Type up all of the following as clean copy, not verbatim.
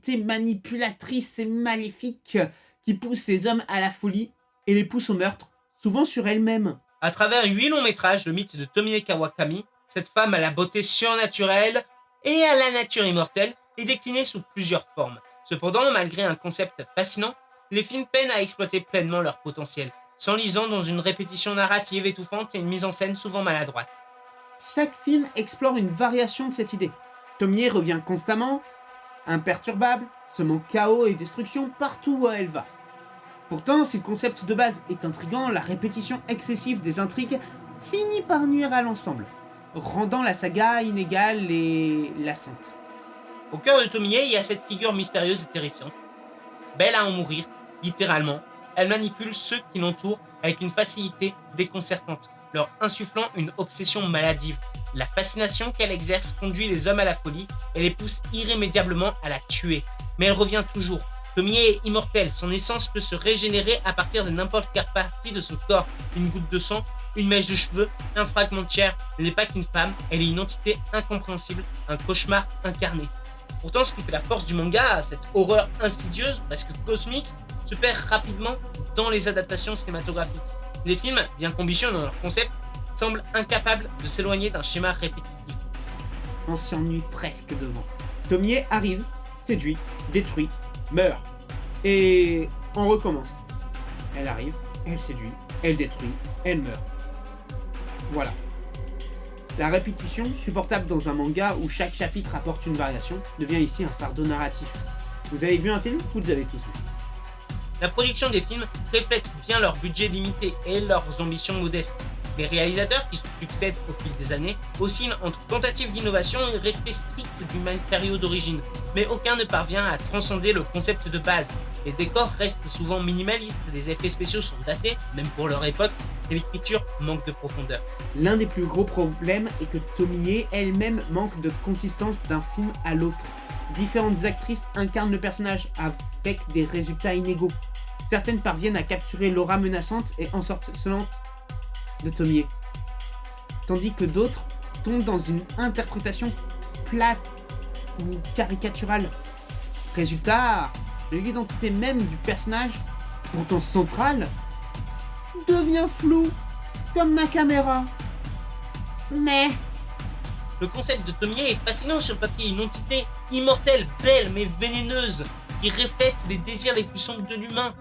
entité manipulatrice et maléfique qui pousse les hommes à la folie et les pousse au meurtre, souvent sur elle-même. À travers 8 longs métrages, le mythe de Tomie Kawakami, cette femme à la beauté surnaturelle et à la nature immortelle, est décliné sous plusieurs formes. Cependant, malgré un concept fascinant, les films peinent à exploiter pleinement leur potentiel, s'enlisant dans une répétition narrative étouffante et une mise en scène souvent maladroite. Chaque film explore une variation de cette idée. Tomie revient constamment, imperturbable, semant chaos et destruction partout où elle va. Pourtant, si le concept de base est intriguant, la répétition excessive des intrigues finit par nuire à l'ensemble, rendant la saga inégale et lassante. Au cœur de Tomie, il y a cette figure mystérieuse et terrifiante. Belle à en mourir, littéralement, elle manipule ceux qui l'entourent avec une facilité déconcertante, leur insufflant une obsession maladive. La fascination qu'elle exerce conduit les hommes à la folie et les pousse irrémédiablement à la tuer. Mais elle revient toujours. Tomie est immortelle, son essence peut se régénérer à partir de n'importe quelle partie de son corps. Une goutte de sang, une mèche de cheveux, un fragment de chair. Elle n'est pas qu'une femme, elle est une entité incompréhensible, un cauchemar incarné. Pourtant, ce qui fait la force du manga, cette horreur insidieuse, presque cosmique, se perd rapidement dans les adaptations cinématographiques. Les films, bien qu'ambitieux dans leur concept, semblent incapables de s'éloigner d'un schéma répétitif. On s'y ennuie presque devant. Tomie arrive, séduit, détruit, meurt. Et on recommence. Elle arrive, elle séduit, elle détruit, elle meurt. Voilà. La répétition, supportable dans un manga où chaque chapitre apporte une variation, devient ici un fardeau narratif. Vous avez vu un film ? Vous avez tous vu. La production des films reflète bien leur budget limité et leurs ambitions modestes. Les réalisateurs qui se succèdent au fil des années oscillent entre tentatives d'innovation et respect strict du matériau d'origine, mais aucun ne parvient à transcender le concept de base. Les décors restent souvent minimalistes, les effets spéciaux sont datés, même pour leur époque, et l'écriture manque de profondeur. L'un des plus gros problèmes est que Tomie elle-même manque de consistance d'un film à l'autre. Différentes actrices incarnent le personnage avec des résultats inégaux. Certaines parviennent à capturer l'aura menaçante et ensorcelante de Tomie, tandis que d'autres tombent dans une interprétation plate ou caricaturale. Résultat, l'identité même du personnage, pourtant centrale, devient floue, comme ma caméra. Mais Le concept de Tomie est fascinant sur le papier, une entité immortelle, belle mais vénéneuse, qui reflète les désirs les plus sombres de l'humain.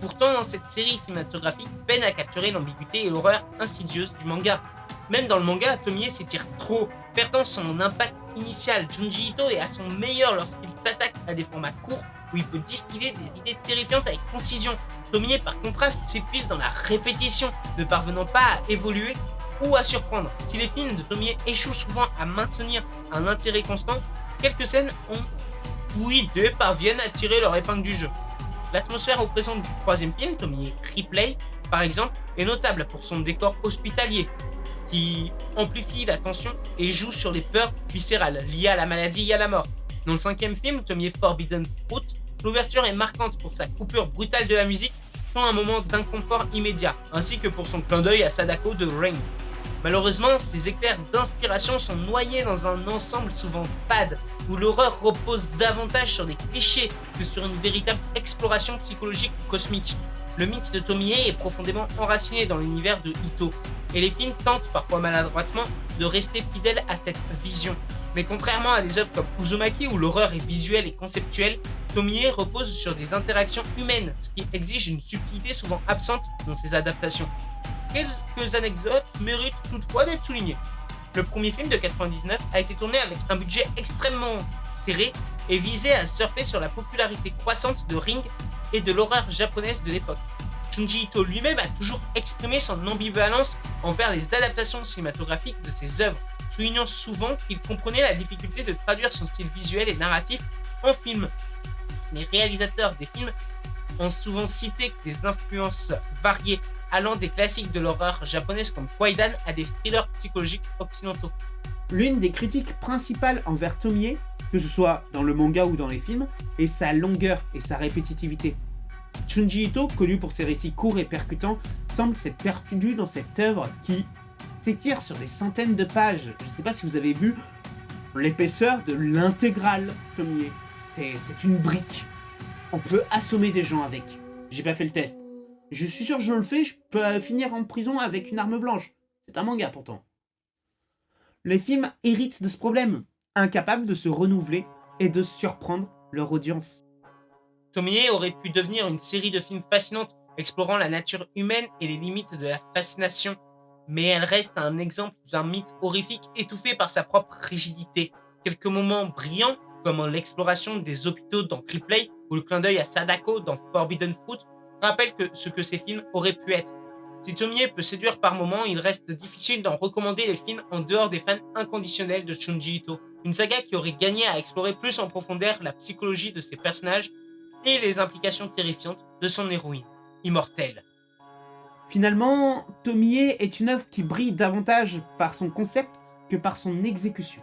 Pourtant, cette série cinématographique peine à capturer l'ambiguïté et l'horreur insidieuse du manga. Même dans le manga, Tomie s'étire trop, perdant son impact initial. Junji Ito est à son meilleur lorsqu'il s'attaque à des formats courts où il peut distiller des idées terrifiantes avec concision. Tomie, par contraste, s'épuise dans la répétition, ne parvenant pas à évoluer ou à surprendre. Si les films de Tomie échouent souvent à maintenir un intérêt constant, quelques scènes ou idées parviennent à tirer leur épingle du jeu. L'atmosphère oppressante du troisième film, Tomie Replay, par exemple, est notable pour son décor hospitalier, qui amplifie la tension et joue sur les peurs viscérales liées à la maladie et à la mort. Dans le cinquième film, Tomie Forbidden Fruit, l'ouverture est marquante pour sa coupure brutale de la musique, sans un moment d'inconfort immédiat, ainsi que pour son clin d'œil à Sadako de Rain. Malheureusement, ces éclairs d'inspiration sont noyés dans un ensemble souvent fade, où l'horreur repose davantage sur des clichés que sur une véritable exploration psychologique cosmique. Le mythe de Tomie est profondément enraciné dans l'univers de Ito, et les films tentent parfois maladroitement de rester fidèles à cette vision. Mais contrairement à des œuvres comme Uzumaki où l'horreur est visuelle et conceptuelle, Tomie repose sur des interactions humaines, ce qui exige une subtilité souvent absente dans ses adaptations. Quelques anecdotes méritent toutefois d'être soulignées. Le premier film de 99 a été tourné avec un budget extrêmement serré et visait à surfer sur la popularité croissante de Ring et de l'horreur japonaise de l'époque. Junji Ito lui-même a toujours exprimé son ambivalence envers les adaptations cinématographiques de ses œuvres, soulignant souvent qu'il comprenait la difficulté de traduire son style visuel et narratif en film. Les réalisateurs des films ont souvent cité des influences variées, allant des classiques de l'horreur japonaise comme Kwaidan à des thrillers psychologiques occidentaux. L'une des critiques principales envers Tomie, que ce soit dans le manga ou dans les films, est sa longueur et sa répétitivité. Junji Ito, connu pour ses récits courts et percutants, semble s'être perdu dans cette œuvre qui s'étire sur des centaines de pages. Je ne sais pas si vous avez vu l'épaisseur de l'intégrale Tomie. c'est une brique. On peut assommer des gens avec. J'ai pas fait le test. Je suis sûr que je le fais, je peux finir en prison avec une arme blanche. C'est un manga pourtant. Les films héritent de ce problème, incapables de se renouveler et de surprendre leur audience. Tomie aurait pu devenir une série de films fascinantes explorant la nature humaine et les limites de la fascination, mais elle reste un exemple d'un mythe horrifique étouffé par sa propre rigidité. Quelques moments brillants, comme l'exploration des hôpitaux dans Ripley ou le clin d'œil à Sadako dans Forbidden Fruit, rappellent ce que ces films auraient pu être. Si Tomie peut séduire par moments, il reste difficile d'en recommander les films en dehors des fans inconditionnels de Junji Ito, une saga qui aurait gagné à explorer plus en profondeur la psychologie de ses personnages et les implications terrifiantes de son héroïne, immortelle. Finalement, Tomie est une œuvre qui brille davantage par son concept que par son exécution.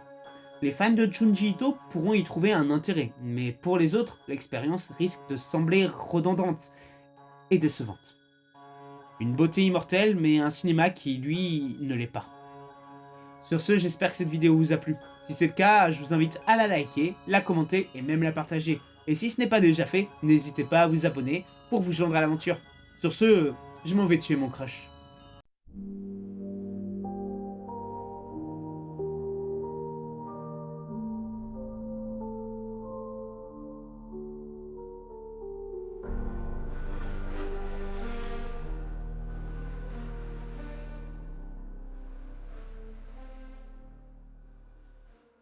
Les fans de Junji Ito pourront y trouver un intérêt, mais pour les autres, l'expérience risque de sembler redondante et décevante. Une beauté immortelle, mais un cinéma qui, lui, ne l'est pas. Sur ce, j'espère que cette vidéo vous a plu. Si c'est le cas, je vous invite à la liker, la commenter et même la partager. Et si ce n'est pas déjà fait, n'hésitez pas à vous abonner pour vous joindre à l'aventure. Sur ce, je m'en vais tuer mon crush.